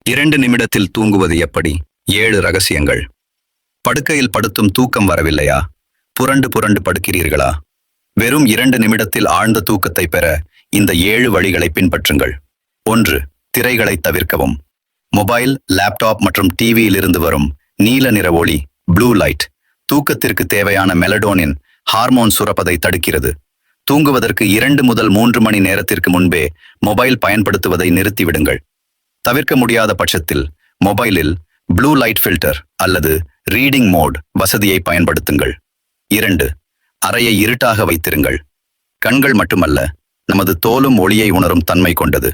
2 நிமிடத்தில் தூங்குவது எப்படி? 7 ரகசியங்கள். படுக்கையில் படுத்தும் தூக்கம் வரவில்லையா? புரண்டு புரண்டு படுக்கிறீர்களா? வெறும் 2 நிமிடத்தில் ஆழ்ந்த தூக்கத்தை பெற இந்த 7 வழிகளை பின்பற்றுங்கள். 1. திரைகளை தவிர்க்கவும். மொபைல், லேப்டாப் மற்றும் டிவியில் இருந்து வரும் நீல நிற ஒளி, ப்ளூ லைட், தூக்கத்திற்கு தேவையான மெலடோனின் ஹார்மோன் சுரப்பதை தடுக்கிறது. தூங்குவதற்கு 2 முதல் 3 மணி நேரத்திற்கு முன்பே மொபைல் பயன்படுத்துவதை நிறுத்திவிடுங்கள். தவிர்க்க முடியாத பட்சத்தில் மொபைலில் ப்ளூ லைட் ஃபில்டர் அல்லது ரீடிங் மோட் வசதியை பயன்படுத்துங்கள். 2. அறையை இருட்டாக வைத்திருங்கள். கண்கள் மட்டுமல்ல, நமது தோலும் ஒளியை உணரும் தன்மை கொண்டது.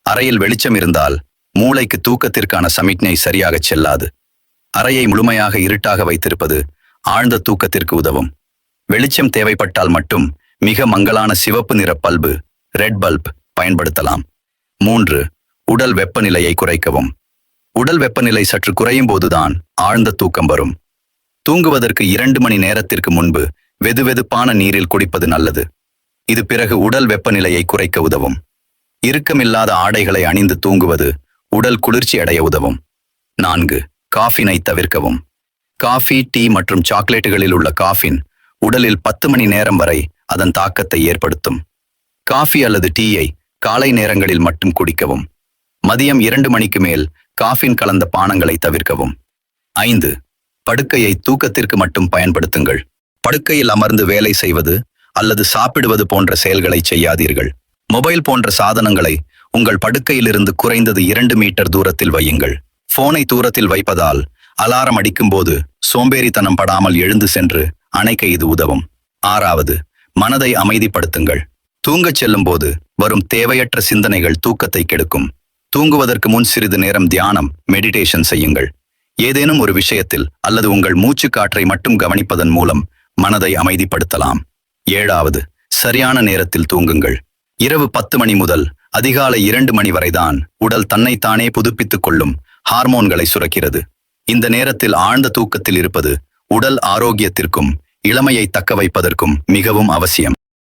அறையில் வெளிச்சம் இருந்தால் மூளைக்கு தூக்கத்திற்கான சமிக்ஞை சரியாகச் செல்லாது. அறையை முழுமையாக இருட்டாக வைத்திருப்பது ஆழ்ந்த தூக்கத்திற்கு உதவும். வெளிச்சம் தேவைப்பட்டால் மட்டும் மிக மங்கலான சிவப்பு நிற பல்பு, ரெட் பல்ப் பயன்படுத்தலாம். 3. உடல் வெப்பநிலையை குறைக்கவும். உடல் வெப்பநிலை சற்று குறையும் போதுதான் ஆழ்ந்த தூக்கம் வரும். தூங்குவதற்கு 2 மணி நேரத்திற்கு முன்பு வெதுவெதுப்பான நீரில் குடிப்பது நல்லது. இது பிறகு உடல் வெப்பநிலையை குறைக்க உதவும். இறுக்கமில்லாத ஆடைகளை அணிந்து தூங்குவது உடல் குளிர்ச்சி அடைய உதவும். 4. காஃபினை தவிர்க்கவும். காஃபி, டீ மற்றும் சாக்லேட்டுகளில் உள்ள காஃபின் உடலில் 10 மணி நேரம் வரை அதன் தாக்கத்தை ஏற்படுத்தும். காஃபி அல்லது டீயை காலை நேரங்களில் மட்டும் குடிக்கவும். மதியம் 2 மணிக்கு மேல் காஃபின் கலந்த பானங்களை தவிர்க்கவும். 5. படுக்கையை தூக்கத்திற்கு மட்டும் பயன்படுத்துங்கள். படுக்கையில் அமர்ந்து வேலை செய்வது அல்லது சாப்பிடுவது போன்ற செயல்களை செய்யாதீர்கள். மொபைல் போன்ற சாதனங்களை உங்கள் படுக்கையிலிருந்து குறைந்தது 2 மீட்டர் தூரத்தில் வையுங்கள். போனை தூரத்தில் வைப்பதால் அலாரம் அடிக்கும்போது சோம்பேறித்தனம் படாமல் எழுந்து சென்று அணைக்க இது உதவும். 6. மனதை அமைதிப்படுத்துங்கள். தூங்கச் செல்லும் போது வரும் தேவையற்ற சிந்தனைகள் தூக்கத்தை கெடுக்கும். தூங்குவதற்கு முன் சிறிது நேரம் தியானம், மெடிடேஷன் செய்யுங்கள். ஏதேனும் ஒரு விஷயத்தில் அல்லது உங்கள் மூச்சு காற்றை மட்டும் கவனிப்பதன் மூலம் மனதை அமைதிப்படுத்தலாம். 7. சரியான நேரத்தில் தூங்குங்கள். இரவு 10 மணி முதல் அதிகாலை 2 மணி வரைதான் உடல் தன்னைத்தானே புதுப்பித்துக் கொள்ளும் ஹார்மோன்களை சுரக்கிறது. இந்த நேரத்தில் ஆழ்ந்த தூக்கத்தில் இருப்பது உடல் ஆரோக்கியத்திற்கும் இளமையை தக்க வைப்பதற்கும் மிகவும் அவசியம்.